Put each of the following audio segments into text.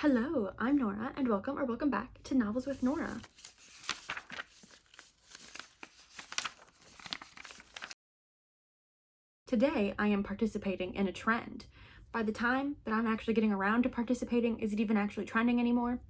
Hello, I'm Nora, and welcome back to Novels with Nora. Today, I am participating in a trend. By the time that I'm actually getting around to participating, is it even actually trending anymore?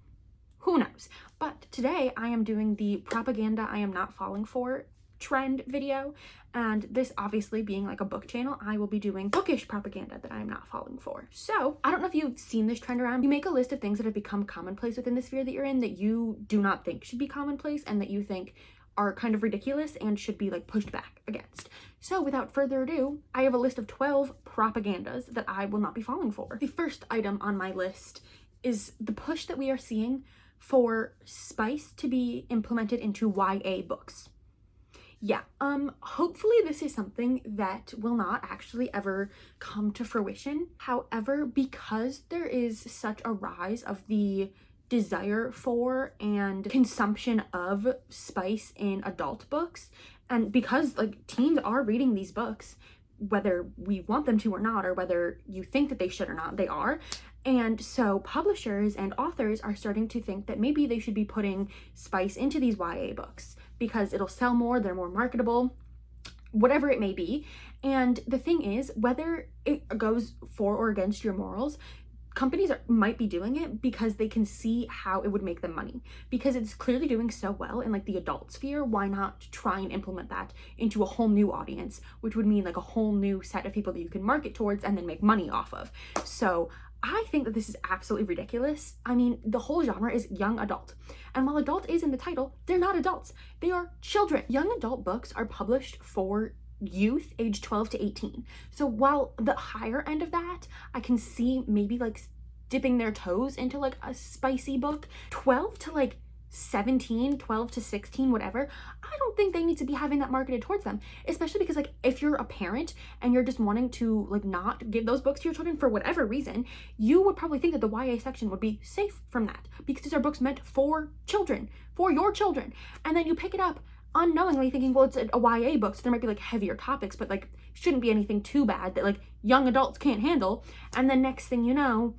Who knows? But today, I am doing the propaganda I am not falling for trend video, and this obviously being like a book channel, I will be doing bookish propaganda that I am not falling for. So I don't know if you've seen this trend around. You make a list of things that have become commonplace within the sphere that you're in that you do not think should be commonplace and that you think are kind of ridiculous and should be like pushed back against. So without further ado, I have a list of 12 propagandas that I will not be falling for. The first item on my list is the push that we are seeing for spice to be implemented into YA books. Yeah, hopefully this is something that will not actually ever come to fruition. However, because there is such a rise of the desire for and consumption of spice in adult books, and because like teens are reading these books, whether we want them to or not, or whether you think that they should or not, they are. And so publishers and authors are starting to think that maybe they should be putting spice into these YA books because it'll sell more, they're more marketable, whatever it may be. And the thing is, whether it goes for or against your morals, companies might be doing it because they can see how it would make them money. Because it's clearly doing so well in like the adult sphere, why not try and implement that into a whole new audience, which would mean like a whole new set of people that you can market towards and then make money off of. So I think that this is absolutely ridiculous. I mean, the whole genre is young adult. And while adult is in the title, they're not adults. They are children. Young adult books are published for youth age 12 to 18. So while the higher end of that, I can see maybe like dipping their toes into like a spicy book, 12 to like 17, 12 to 16, whatever, I don't think they need to be having that marketed towards them, especially because like if you're a parent and you're just wanting to like not give those books to your children for whatever reason, you would probably think that the YA section would be safe from that because these are books meant for children, for your children. And then you pick it up unknowingly thinking, well, it's a YA book, so there might be like heavier topics, but like shouldn't be anything too bad that like young adults can't handle. And then next thing you know,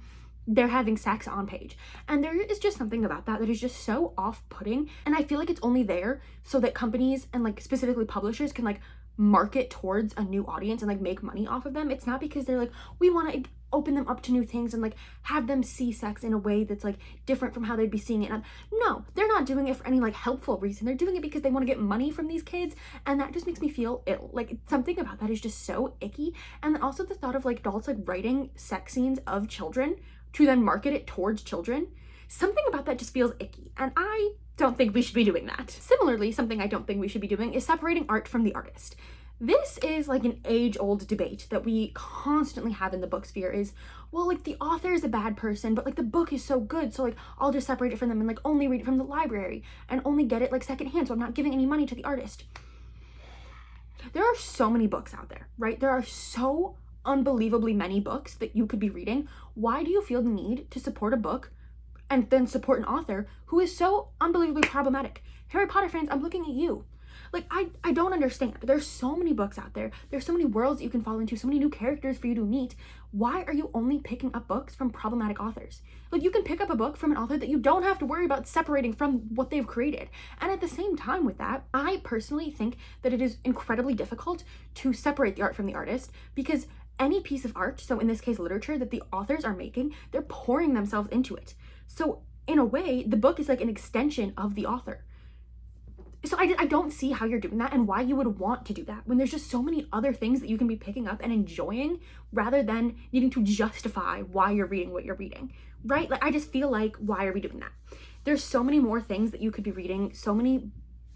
they're having sex on page. And there is just something about that is just so off-putting. And I feel like it's only there so that companies and like specifically publishers can like market towards a new audience and like make money off of them. It's not because they're like, we want to open them up to new things and like have them see sex in a way that's like different from how they'd be seeing it. No, they're not doing it for any like helpful reason. They're doing it because they want to get money from these kids, and that just makes me feel ill. Like something about that is just so icky. And then also the thought of like adults like writing sex scenes of children to then market it towards children, something about that just feels icky, and I don't think we should be doing that. Similarly, something I don't think we should be doing is separating art from the artist. This is like an age-old debate that we constantly have in the book sphere is, well, like the author is a bad person, but like the book is so good, so like I'll just separate it from them and like only read it from the library and only get it like secondhand, so I'm not giving any money to the artist. There are so many books out there, right? There are so unbelievably many books that you could be reading. Why do you feel the need to support a book and then support an author who is so unbelievably problematic? Harry Potter fans, I'm looking at you. Like, I don't understand. There's so many books out there. There's so many worlds that you can fall into, so many new characters for you to meet. Why are you only picking up books from problematic authors? Like, you can pick up a book from an author that you don't have to worry about separating from what they've created. And at the same time with that, I personally think that it is incredibly difficult to separate the art from the artist, because any piece of art, so in this case literature, that the authors are making, they're pouring themselves into it. So in a way, the book is like an extension of the author. So I don't see how you're doing that and why you would want to do that when there's just so many other things that you can be picking up and enjoying rather than needing to justify why you're reading what you're reading, right? Like, I just feel like, why are we doing that? There's so many more things that you could be reading, so many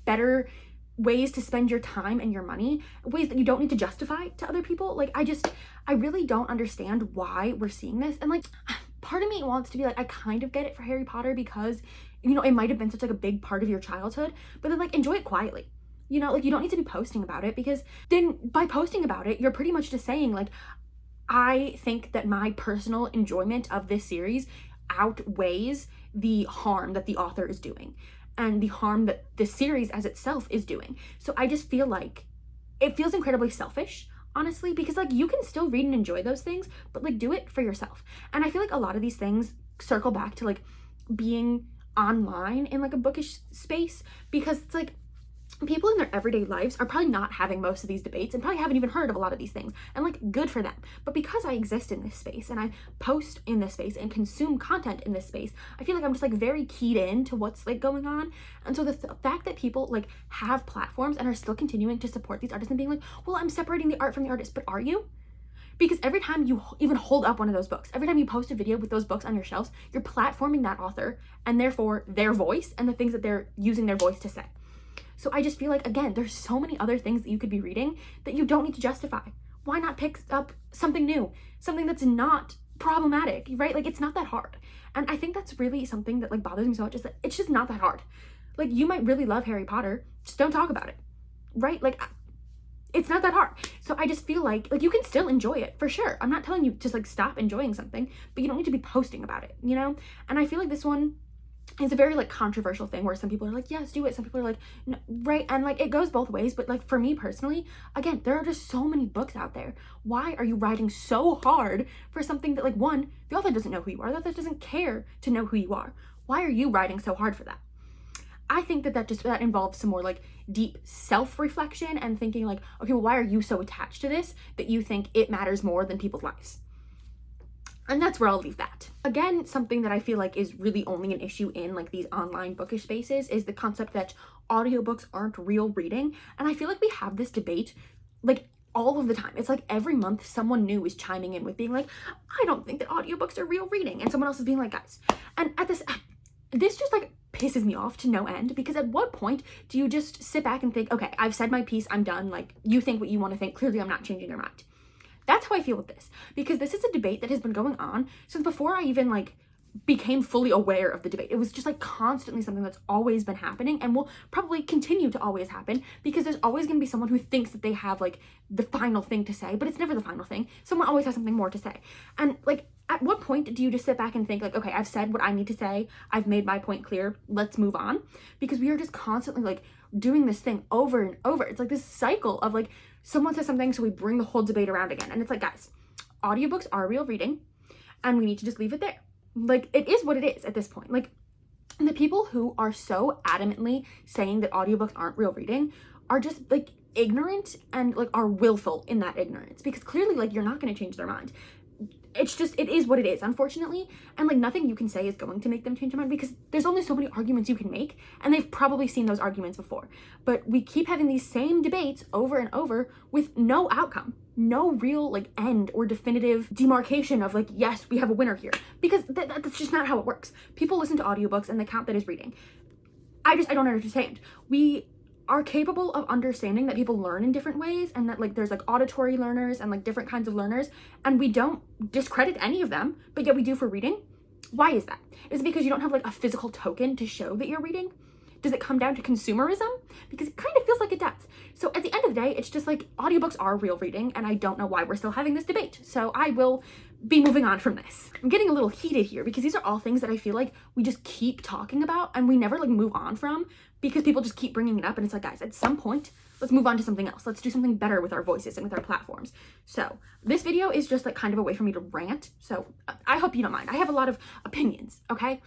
better ways to spend your time and your money, ways that you don't need to justify to other people. Like, I really don't understand why we're seeing this. And like, part of me wants to be like, I kind of get it for Harry Potter because, you know, it might have been such like a big part of your childhood, but then like enjoy it quietly. You know, like you don't need to be posting about it, because then by posting about it, you're pretty much just saying like, I think that my personal enjoyment of this series outweighs the harm that the author is doing and the harm that the series as itself is doing. So I just feel like it feels incredibly selfish, honestly, because like you can still read and enjoy those things, but like do it for yourself. And I feel like a lot of these things circle back to like being online in like a bookish space, because it's like people in their everyday lives are probably not having most of these debates and probably haven't even heard of a lot of these things, and like good for them. But because I exist in this space and I post in this space and consume content in this space, I feel like I'm just like very keyed in to what's like going on. And so the fact that people like have platforms and are still continuing to support these artists and being like, well, I'm separating the art from the artist, but are you? Because every time you even hold up one of those books, every time you post a video with those books on your shelves, you're platforming that author and therefore their voice and the things that they're using their voice to say. So I just feel like, again, there's so many other things that you could be reading that you don't need to justify. Why not pick up something new, something that's not problematic, right? Like, it's not that hard. And I think that's really something that like bothers me so much, is that it's just not that hard. Like, you might really love Harry Potter, just don't talk about it, right? Like, it's not that hard. So I just feel like you can still enjoy it, for sure. I'm not telling you just like stop enjoying something, but you don't need to be posting about it, you know? And I feel like this one is a very like controversial thing where some people are like, yes, do it. Some people are like, no, right? And like it goes both ways. But like for me personally, again, there are just so many books out there. Why are you writing so hard for something that like, one, the author doesn't know who you are, the author doesn't care to know who you are? Why are you writing so hard for that? I think that involves some more like deep self-reflection and thinking like, okay, well, why are you so attached to this that you think it matters more than people's lives? And that's where I'll leave that. Again, something that I feel like is really only an issue in like these online bookish spaces is the concept that audiobooks aren't real reading. And I feel like we have this debate like all of the time. It's like every month someone new is chiming in with being like, I don't think that audiobooks are real reading. And someone else is being like, guys. And at this just like pisses me off to no end, because at what point do you just sit back and think, okay, I've said my piece, I'm done. Like, you think what you want to think. Clearly, I'm not changing your mind. That's how I feel with this, because this is a debate that has been going on since before I even like became fully aware of the debate. It was just like constantly something that's always been happening and will probably continue to always happen, because there's always going to be someone who thinks that they have like the final thing to say, but it's never the final thing. Someone always has something more to say. And like, at what point do you just sit back and think like, okay, I've said what I need to say, I've made my point clear, let's move on? Because we are just constantly like doing this thing over and over. It's like this cycle of like, someone says something, so we bring the whole debate around again. And it's like, guys, audiobooks are real reading and we need to just leave it there. Like, it is what it is at this point. Like, the people who are so adamantly saying that audiobooks aren't real reading are just like ignorant and like are willful in that ignorance, because clearly like you're not going to change their mind. It's just, it is what it is, unfortunately. And like nothing you can say is going to make them change their mind, because there's only so many arguments you can make, and they've probably seen those arguments before. But we keep having these same debates over and over with no outcome, no real like end or definitive demarcation of like, yes, we have a winner here, because that's just not how it works. People listen to audiobooks and they count that as reading. I don't understand. We are capable of understanding that people learn in different ways, and that like there's like auditory learners and like different kinds of learners, and we don't discredit any of them, but yet we do for reading. Why is that? Is it because you don't have like a physical token to show that you're reading? Does it come down to consumerism? Because it kind of feels like it does. So at the end of the day, it's just like audiobooks are real reading, and I don't know why we're still having this debate. So I will be moving on from this. I'm getting a little heated here because these are all things that I feel like we just keep talking about and we never like move on from, because people just keep bringing it up. And it's like, guys, at some point, let's move on to something else. Let's do something better with our voices and with our platforms. So this video is just like kind of a way for me to rant. So I hope you don't mind. I have a lot of opinions, okay?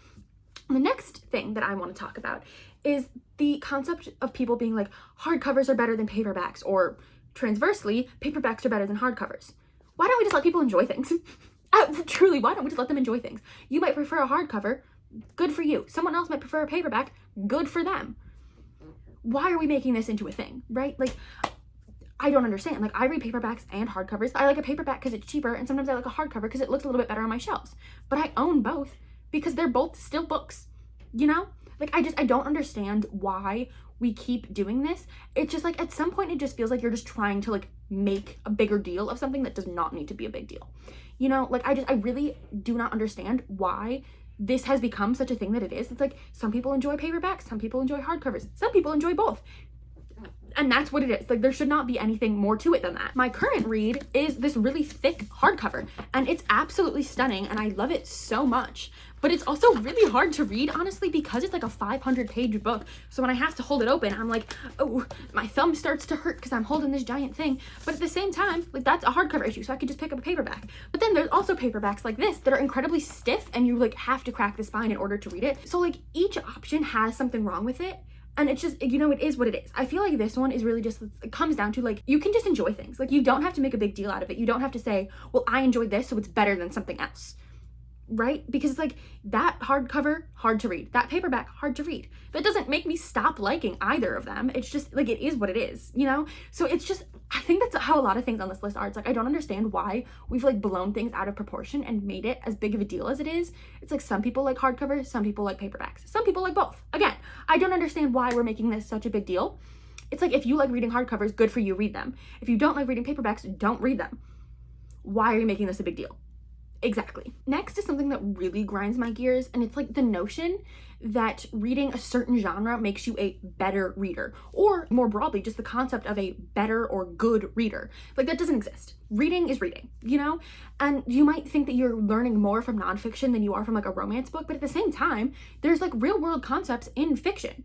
The next thing that I want to talk about is the concept of people being like, hardcovers are better than paperbacks, or transversely, paperbacks are better than hardcovers. Why don't we just let people enjoy things? Truly, why don't we just let them enjoy things? You might prefer a hardcover, good for you. Someone else might prefer a paperback, good for them. Why are we making this into a thing, right? Like, I don't understand. Like, I read paperbacks and hardcovers. I like a paperback because it's cheaper, and sometimes I like a hardcover because it looks a little bit better on my shelves. But I own both because they're both still books, you know? Like, I don't understand why we keep doing this. It's just like, at some point, it just feels like you're just trying to like make a bigger deal of something that does not need to be a big deal. You know, like, I really do not understand why this has become such a thing that it is. It's like, some people enjoy paperbacks, some people enjoy hardcovers, some people enjoy both. And that's what it is. Like, there should not be anything more to it than that. My current read is this really thick hardcover, and it's absolutely stunning, and I love it so much. But it's also really hard to read, honestly, because it's like a 500-page book. So when I have to hold it open, I'm like, oh, my thumb starts to hurt because I'm holding this giant thing. But at the same time, like, that's a hardcover issue, so I could just pick up a paperback. But then there's also paperbacks like this that are incredibly stiff, and you like have to crack the spine in order to read it. So like each option has something wrong with it. And it's just, you know, it is what it is. I feel like this one is really just, it comes down to like, you can just enjoy things. Like, you don't have to make a big deal out of it. You don't have to say, well, I enjoyed this, so it's better than something else. Right? Because it's like, that hardcover, hard to read. That paperback, hard to read. That doesn't make me stop liking either of them. It's just like, it is what it is, you know? So it's just, I think that's how a lot of things on this list are. It's like, I don't understand why we've like blown things out of proportion and made it as big of a deal as it is. It's like, some people like hardcovers, some people like paperbacks, some people like both. Again, I don't understand why we're making this such a big deal. It's like, if you like reading hardcovers, good for you, read them. If you don't like reading paperbacks, don't read them. Why are you making this a big deal? Exactly. Next is something that really grinds my gears, and it's like the notion that reading a certain genre makes you a better reader, or more broadly, just the concept of a better or good reader. Like, that doesn't exist. Reading is reading, you know? And you might think that you're learning more from nonfiction than you are from like a romance book, but at the same time, there's like real world concepts in fiction.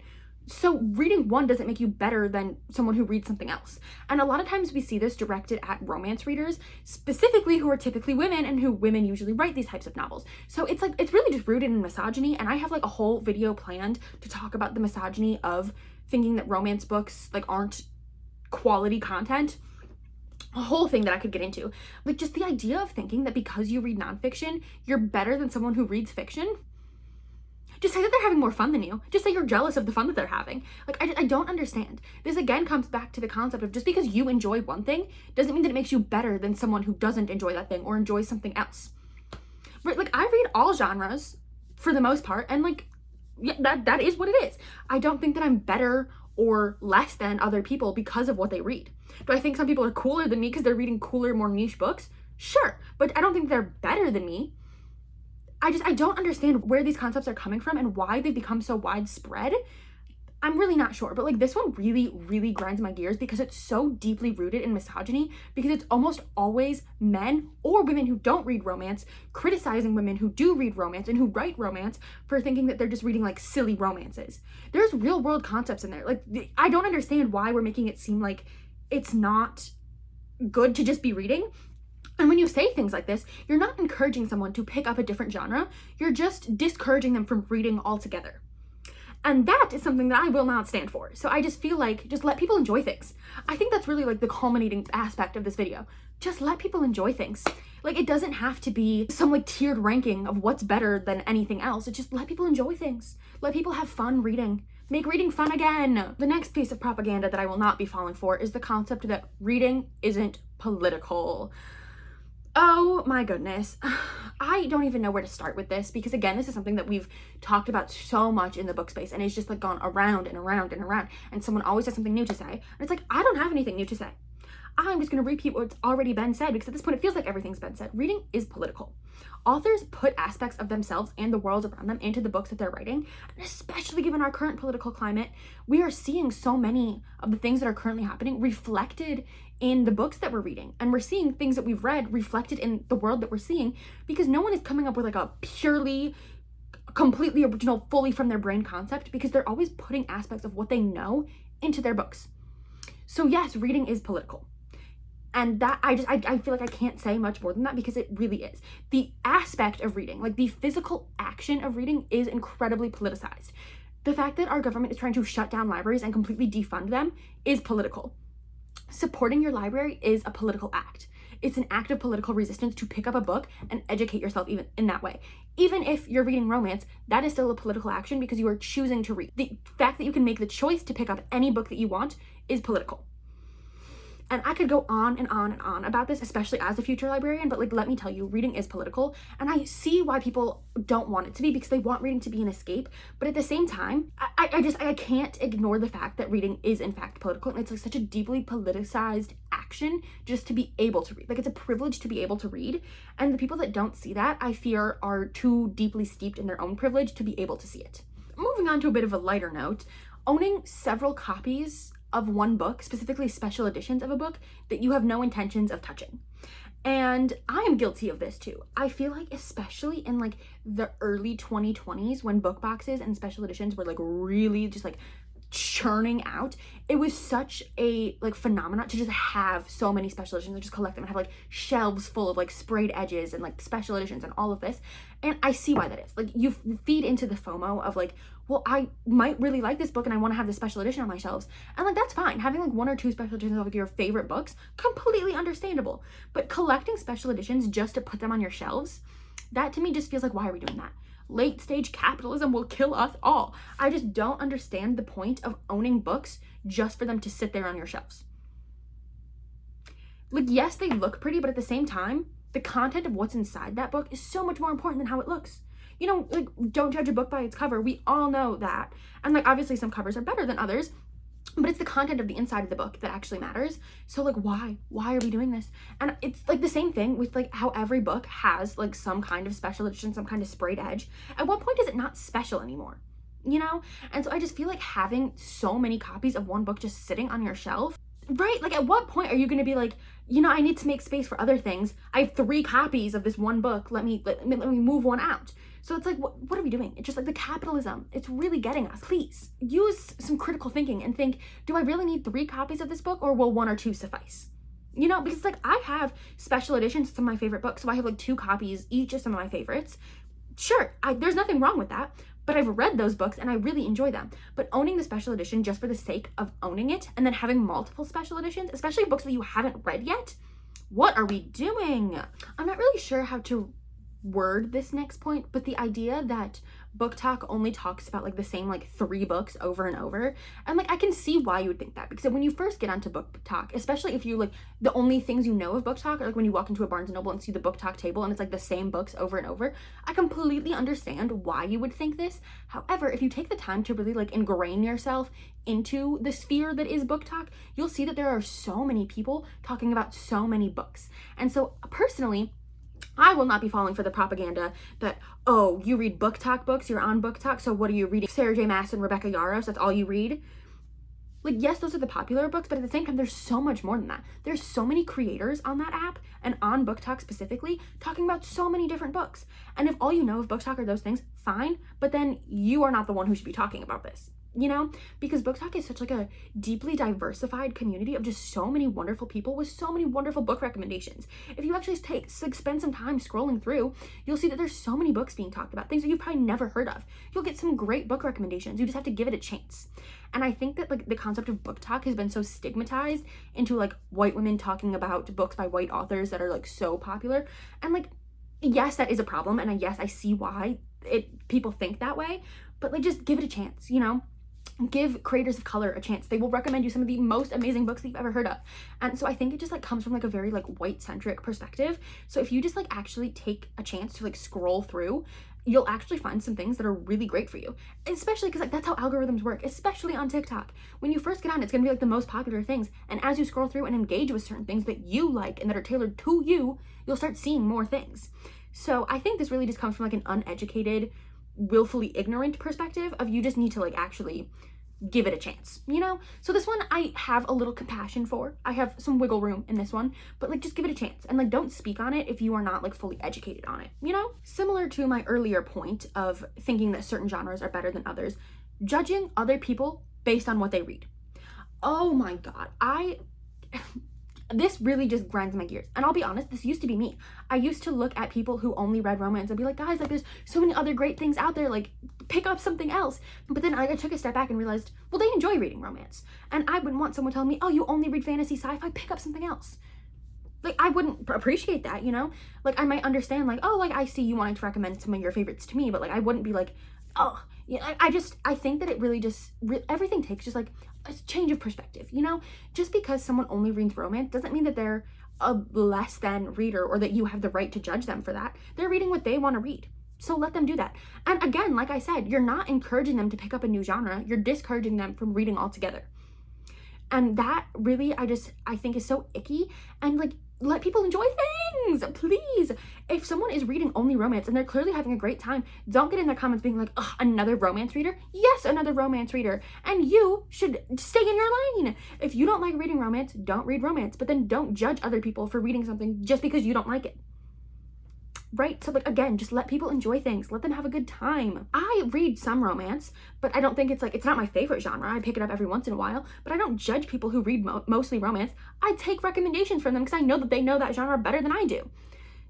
So reading one doesn't make you better than someone who reads something else. And a lot of times we see this directed at romance readers, specifically who are typically women and who women usually write these types of novels. So it's like, it's really just rooted in misogyny. And I have like a whole video planned to talk about the misogyny of thinking that romance books like aren't quality content. A whole thing that I could get into. Like, just the idea of thinking that because you read nonfiction, you're better than someone who reads fiction. Just say that they're having more fun than you. Just say you're jealous of the fun that they're having. Like, I don't understand. This again comes back to the concept of just because you enjoy one thing doesn't mean that it makes you better than someone who doesn't enjoy that thing or enjoys something else. Right? Like, I read all genres for the most part, and like, yeah, that is what it is. I don't think that I'm better or less than other people because of what they read. Do I think some people are cooler than me because they're reading cooler, more niche books? Sure, but I don't think they're better than me. I don't understand where these concepts are coming from and why they've become so widespread. I'm really not sure, but like, this one really, really grinds my gears because it's so deeply rooted in misogyny, because it's almost always men or women who don't read romance criticizing women who do read romance and who write romance for thinking that they're just reading like silly romances. There's real world concepts in there. Like, I don't understand why we're making it seem like it's not good to just be reading. And when you say things like this, you're not encouraging someone to pick up a different genre. You're just discouraging them from reading altogether. And that is something that I will not stand for. So I just feel like, just let people enjoy things. I think that's really like the culminating aspect of this video. Just let people enjoy things. Like, it doesn't have to be some like tiered ranking of what's better than anything else. It's just let people enjoy things. Let people have fun reading. Make reading fun again. The next piece of propaganda that I will not be falling for is the concept that reading isn't political. Oh my goodness. I don't even know where to start with this, because again, this is something that we've talked about so much in the book space, and it's just like gone around and around and around, and someone always has something new to say. And it's like, I don't have anything new to say. I'm just going to repeat what's already been said, because at this point it feels like everything's been said. Reading is political. Authors put aspects of themselves and the worlds around them into the books that they're writing, and especially given our current political climate, we are seeing so many of the things that are currently happening reflected in the books that we're reading, and we're seeing things that we've read reflected in the world that we're seeing, because no one is coming up with like a purely, completely original, fully from their brain concept, because they're always putting aspects of what they know into their books. So yes, reading is political. And that, I feel like I can't say much more than that, because it really is. The aspect of reading, like the physical action of reading, is incredibly politicized. The fact that our government is trying to shut down libraries and completely defund them is political. Supporting your library is a political act. It's an act of political resistance to pick up a book and educate yourself even in that way. Even if you're reading romance, that is still a political action, because you are choosing to read. The fact that you can make the choice to pick up any book that you want is political. And I could go on and on and on about this, especially as a future librarian, but like, let me tell you, reading is political. And I see why people don't want it to be, because they want reading to be an escape. But at the same time, I can't ignore the fact that reading is in fact political. And it's like such a deeply politicized action just to be able to read. Like, it's a privilege to be able to read. And the people that don't see that, I fear, are too deeply steeped in their own privilege to be able to see it. Moving on to a bit of a lighter note, owning several copies of one book, specifically special editions of a book that you have no intentions of touching. And I am guilty of this too. I feel like especially in like the early 2020s when book boxes and special editions were like really just like churning out, it was such a like phenomenon to just have so many special editions and just collect them and have like shelves full of like sprayed edges and like special editions and all of this. And I see why that is. Like you feed into the FOMO of like, well, I might really like this book and I want to have the special edition on my shelves. And like, that's fine. Having like 1 or 2 special editions of like your favorite books, completely understandable. But collecting special editions just to put them on your shelves, that to me just feels like, why are we doing that? Late stage capitalism will kill us all. I just don't understand the point of owning books just for them to sit there on your shelves. Like, yes, they look pretty, but at the same time, the content of what's inside that book is so much more important than how it looks. You know, like, don't judge a book by its cover. We all know that. And like, obviously some covers are better than others, but it's the content of the inside of the book that actually matters. So like, why are we doing this? And it's like the same thing with like how every book has like some kind of special edition, some kind of sprayed edge. At what point is it not special anymore? You know? And so I just feel like having so many copies of one book just sitting on your shelf, right? Like at what point are you going to be like, you know, I need to make space for other things. I have 3 copies of this one book. Let me move one out. So it's like, what are we doing? It's just like the capitalism. It's really getting us. Please use some critical thinking and think, do I really need 3 copies of this book or will 1 or 2 suffice? You know, because like I have special editions of some of my favorite books. So I have like 2 copies each of some of my favorites. Sure, there's nothing wrong with that. But I've read those books and I really enjoy them. But owning the special edition just for the sake of owning it and then having multiple special editions, especially books that you haven't read yet, what are we doing? I'm not really sure how to word this next point, but the idea that BookTok only talks about like the same like 3 books over and over, and like I can see why you would think that, because when you first get onto BookTok, especially if you like the only things you know of BookTok are like when you walk into a Barnes and Noble and see the BookTok table and it's like the same books over and over, I completely understand why you would think this. However, if you take the time to really like ingrain yourself into the sphere that is BookTok, you'll see that there are so many people talking about so many books. And so personally, I will not be falling for the propaganda that, oh, you read BookTok books, you're on BookTok, so what are you reading? Sarah J. Maas and Rebecca Yarros, that's all you read? Like, yes, those are the popular books, but at the same time, there's so much more than that. There's so many creators on that app and on BookTok specifically talking about so many different books. And if all you know of BookTok are those things, fine, but then you are not the one who should be talking about this. You know, because BookTok is such like a deeply diversified community of just so many wonderful people with so many wonderful book recommendations. If you actually spend some time scrolling through, you'll see that there's so many books being talked about, things that you've probably never heard of. You'll get some great book recommendations. You just have to give it a chance. And I think that like the concept of BookTok has been so stigmatized into like white women talking about books by white authors that are like so popular. And like, yes, that is a problem. And yes, I see why people think that way, but like just give it a chance, you know? Give creators of color a chance. They will recommend you some of the most amazing books that you've ever heard of. And so I think it just like comes from like a very like white centric perspective. So if you just like actually take a chance to like scroll through, you'll actually find some things that are really great for you. Especially because like that's how algorithms work, especially on TikTok. When you first get on, it's gonna be like the most popular things. And as you scroll through and engage with certain things that you like and that are tailored to you, you'll start seeing more things. So I think this really just comes from like an uneducated, willfully ignorant perspective of you just need to like actually give it a chance, you know? So this one I have a little compassion for. I have some wiggle room in this one, but like just give it a chance and like don't speak on it if you are not like fully educated on it, you know? Similar to my earlier point of thinking that certain genres are better than others, judging other people based on what they read. Oh my God, this really just grinds my gears. And I'll be honest, this used to be me. I used to look at people who only read romance and be like, guys, like there's so many other great things out there, like pick up something else. But then I took a step back and realized, well, they enjoy reading romance. And I wouldn't want someone telling me, oh, you only read fantasy, sci-fi, pick up something else. Like I wouldn't appreciate that, you know? Like I might understand like, oh, like I see you wanting to recommend some of your favorites to me, but like I wouldn't be like, oh, yeah, I think that it really just, everything takes just like a change of perspective, you know? Just because someone only reads romance doesn't mean that they're a less than reader or that you have the right to judge them for that. They're reading what they want to read. So let them do that. And again, like I said, you're not encouraging them to pick up a new genre. You're discouraging them from reading altogether. And that really, I think is so icky. And like, let people enjoy things, please. If someone is reading only romance and they're clearly having a great time, don't get in their comments being like, ugh, another romance reader? Yes, another romance reader. And you should stay in your lane. If you don't like reading romance, don't read romance, but then don't judge other people for reading something just because you don't like it. Right? So like, again, just let people enjoy things. Let them have a good time. I read some romance, but I don't think it's like, it's not my favorite genre. I pick it up every once in a while, but I don't judge people who read mostly romance. I take recommendations from them because I know that they know that genre better than I do.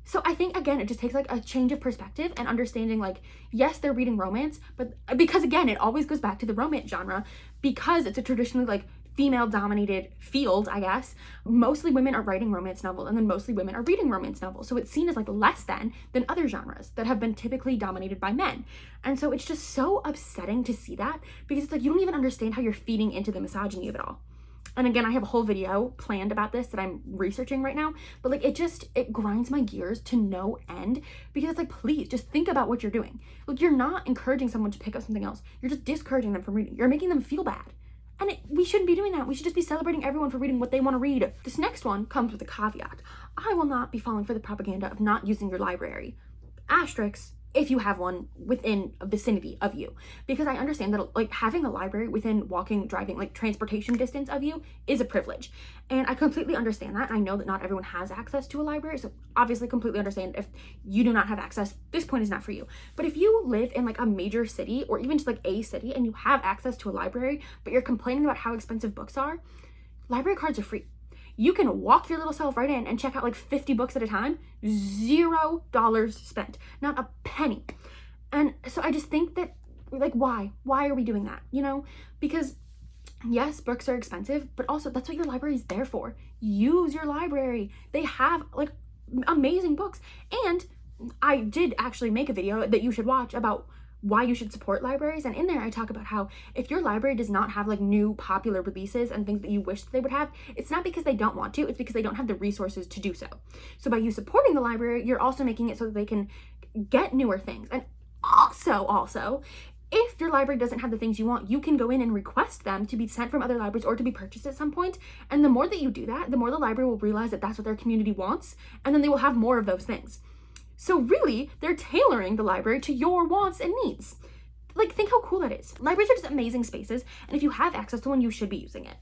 So I think, again, it just takes like a change of perspective and understanding like, yes, they're reading romance, but because again, it always goes back to the romance genre because it's a traditionally like female dominated field, I guess. Mostly women are writing romance novels and then mostly women are reading romance novels. So it's seen as like less than other genres that have been typically dominated by men. And so it's just so upsetting to see that because it's like, you don't even understand how you're feeding into the misogyny of it all. And again, I have a whole video planned about this that I'm researching right now, but like it grinds my gears to no end because it's like, please just think about what you're doing. Like, you're not encouraging someone to pick up something else. You're just discouraging them from reading. You're making them feel bad. And we shouldn't be doing that. We should just be celebrating everyone for reading what they want to read. This next one comes with a caveat. I will not be falling for the propaganda of not using your library. Asterisks, if you have one within a vicinity of you. Because I understand that like having a library within walking, driving, like transportation distance of you is a privilege. And I completely understand that. I know that not everyone has access to a library. So obviously completely understand if you do not have access, this point is not for you. But if you live in like a major city or even just like a city and you have access to a library, but you're complaining about how expensive books are, library cards are free. You can walk your little self right in and check out like 50 books at a time, $0 spent, not a penny. And so I just think that like, why are we doing that? You know, because yes, books are expensive, but also that's what your library is there for. Use your library. They have like amazing books. And I did actually make a video that you should watch about why you should support libraries, and in there I talk about how if your library does not have like new popular releases and things that you wish that they would have, it's not because they don't want to, it's because they don't have the resources to do so. So by you supporting the library, you're also making it so that they can get newer things. And also if your library doesn't have the things you want, you can go in and request them to be sent from other libraries or to be purchased at some point. And the more that you do that, the more the library will realize that that's what their community wants, and then they will have more of those things. So really, they're tailoring the library to your wants and needs. Like, think how cool that is. Libraries are just amazing spaces, and if you have access to one, you should be using it.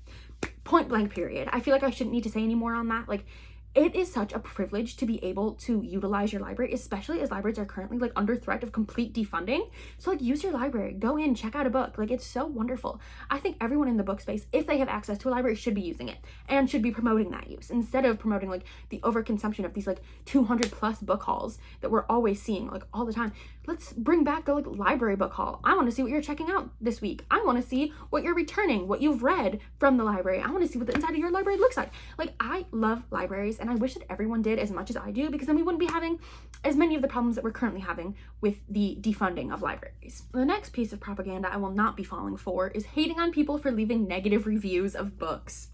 Point blank, period. I feel like I shouldn't need to say any more on that. Like, it is such a privilege to be able to utilize your library, especially as libraries are currently like under threat of complete defunding. So like, use your library, go in, check out a book. Like, it's so wonderful. I think everyone in the book space, if they have access to a library, should be using it and should be promoting that use instead of promoting like the overconsumption of these like 200 plus book hauls that we're always seeing like all the time. Let's bring back the like library book haul. I want to see what you're checking out this week. I want to see what you're returning, what you've read from the library. I want to see what the inside of your library looks like. Like, I love libraries, and I wish that everyone did as much as I do, because then we wouldn't be having as many of the problems that we're currently having with the defunding of libraries. The next piece of propaganda I will not be falling for is hating on people for leaving negative reviews of books.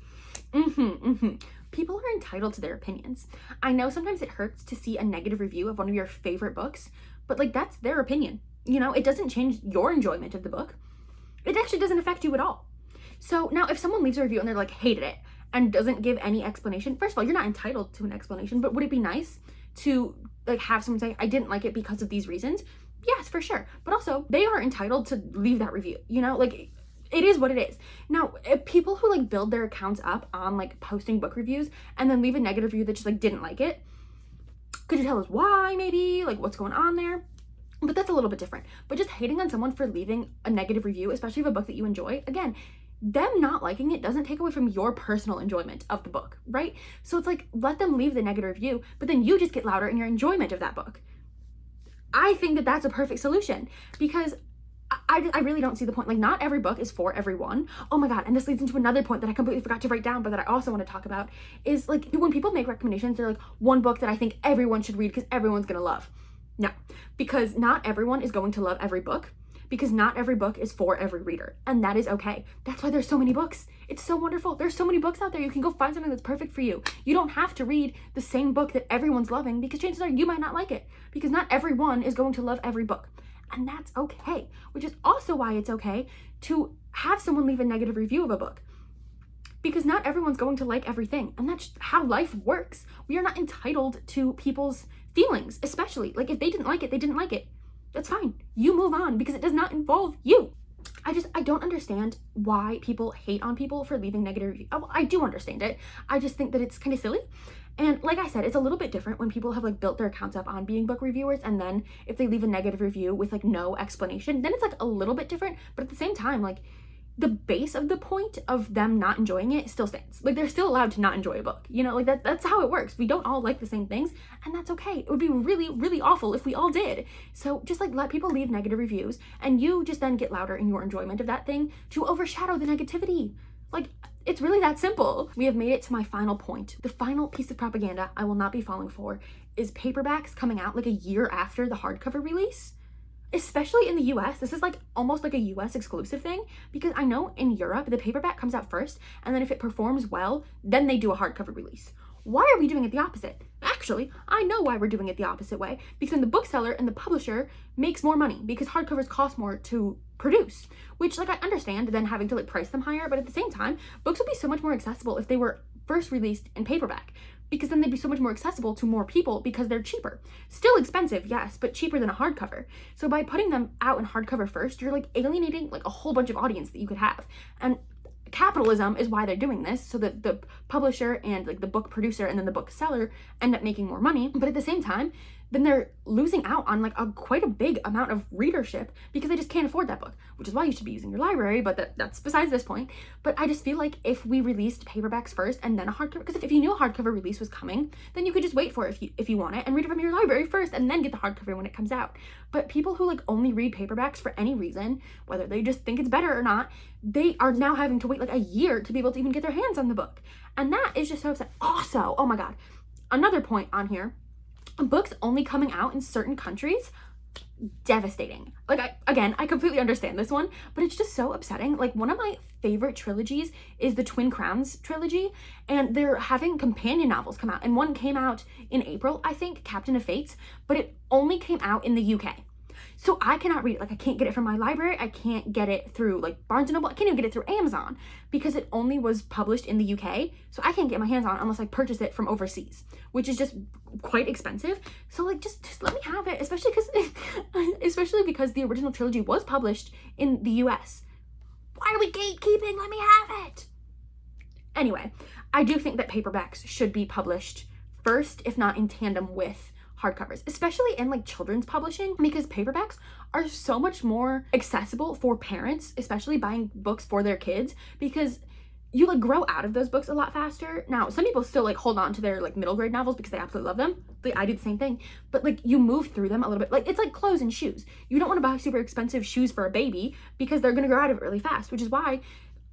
People are entitled to their opinions. I know sometimes it hurts to see a negative review of one of your favorite books, but like, that's their opinion. You know, it doesn't change your enjoyment of the book. It actually doesn't affect you at all. So now if someone leaves a review and they're like, hated it, and doesn't give any explanation, first of all, you're not entitled to an explanation, but would it be nice to like have someone say, I didn't like it because of these reasons? Yes, for sure. But also, they are entitled to leave that review, you know, like, it is what it is. Now, if people who like build their accounts up on like posting book reviews and then leave a negative review that just like didn't like it, could you tell us why, maybe, like what's going on there? But that's a little bit different. But just hating on someone for leaving a negative review, especially of a book that you enjoy, again, them not liking it doesn't take away from your personal enjoyment of the book, right? So it's like, let them leave the negative review, but then you just get louder in your enjoyment of that book. I think that that's a perfect solution, because I really don't see the point. Like, not every book is for everyone. Oh my God. And this leads into another point that I completely forgot to write down, but that I also want to talk about is like, when people make recommendations, they're like, one book that I think everyone should read because everyone's going to love. No, because not everyone is going to love every book, because not every book is for every reader, and that is okay. That's why there's so many books. It's so wonderful. There's so many books out there. You can go find something that's perfect for you. You don't have to read the same book that everyone's loving, because chances are you might not like it, because not everyone is going to love every book. And that's okay, which is also why it's okay to have someone leave a negative review of a book. because not everyone's going to like everything, and that's how life works. We are not entitled to people's feelings, especially like if they didn't like it, they didn't like it. That's fine. You move on because it does not involve you. I don't understand why people hate on people for leaving negative reviews. Oh, I do understand it. I just think that it's kind of silly. And like I said, it's a little bit different when people have like built their accounts up on being book reviewers, and then if they leave a negative review with like no explanation, then it's like a little bit different. But at the same time, like the base of the point of them not enjoying it still stands. Like they're still allowed to not enjoy a book, you know, like that's how it works. We don't all like the same things, and that's okay. It would be really, really awful if we all did. So just like let people leave negative reviews, and you just then get louder in your enjoyment of that thing to overshadow the negativity. Like it's really that simple. We have made it to my final point. The final piece of propaganda I will not be falling for is paperbacks coming out like a year after the hardcover release. Especially in the US, this is like almost like a US exclusive thing, because I know in Europe, the paperback comes out first, and then if it performs well, then they do a hardcover release. Why are we doing it the opposite? Actually, I know why we're doing it the opposite way, because then the bookseller and the publisher makes more money because hardcovers cost more to produce, which like I understand then having to like price them higher, but at the same time, books would be so much more accessible if they were first released in paperback, because then they'd be so much more accessible to more people because they're cheaper. Still expensive, yes, but cheaper than a hardcover. So by putting them out in hardcover first, you're like alienating like a whole bunch of audience that you could have. And capitalism is why they're doing this, so that the publisher and like the book producer and then the bookseller end up making more money. But at the same time, then they're losing out on like quite a big amount of readership because they just can't afford that book, which is why you should be using your library, but that's besides this point. But I just feel like if we released paperbacks first and then a hardcover, because if you knew a hardcover release was coming, then you could just wait for it if you want it and read it from your library first and then get the hardcover when it comes out. But people who like only read paperbacks for any reason, whether they just think it's better or not, they are now having to wait like a year to be able to even get their hands on the book. And that is just so upsetting. Also, oh my God, another point on here, books only coming out in certain countries, devastating. Like I completely understand this one, but it's just so upsetting. Like one of my favorite trilogies is the Twin Crowns trilogy, and they're having companion novels come out, and one came out in April, I think, Captain of Fates, but it only came out in the UK. So I cannot read it. Like I can't get it from my library. I can't get it through like Barnes & Noble. I can't even get it through Amazon because it only was published in the UK. So I can't get my hands on it unless I purchase it from overseas, which is just quite expensive. So like just let me have it, especially because the original trilogy was published in the US. Why are we gatekeeping? Let me have it. Anyway, I do think that paperbacks should be published first, if not in tandem with hardcovers, especially in like children's publishing, because paperbacks are so much more accessible for parents, especially buying books for their kids, because you like grow out of those books a lot faster. Now, some people still like hold on to their like middle grade novels because they absolutely love them. Like I do the same thing, but like you move through them a little bit. Like it's like clothes and shoes. You don't want to buy super expensive shoes for a baby because they're going to grow out of it really fast, which is why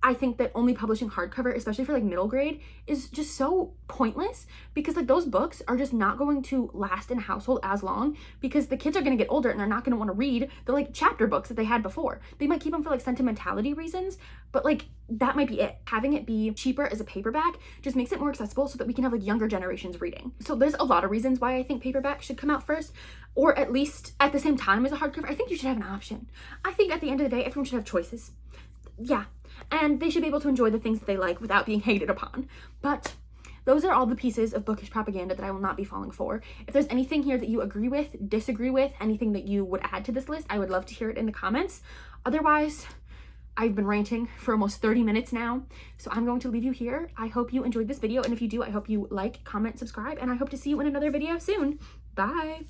I think that only publishing hardcover, especially for like middle grade, is just so pointless, because like those books are just not going to last in a household as long, because the kids are going to get older and they're not going to want to read the like chapter books that they had before. They might keep them for like sentimentality reasons, but like that might be it. Having it be cheaper as a paperback just makes it more accessible so that we can have like younger generations reading. So there's a lot of reasons why I think paperback should come out first, or at least at the same time as a hardcover. I think you should have an option. I think at the end of the day, everyone should have choices. Yeah. And they should be able to enjoy the things that they like without being hated upon. But those are all the pieces of bookish propaganda that I will not be falling for. If there's anything here that you agree with, disagree with, anything that you would add to this list, I would love to hear it in the comments. Otherwise, I've been ranting for almost 30 minutes now, so I'm going to leave you here. I hope you enjoyed this video, and if you do, I hope you like, comment, subscribe, and I hope to see you in another video soon. Bye!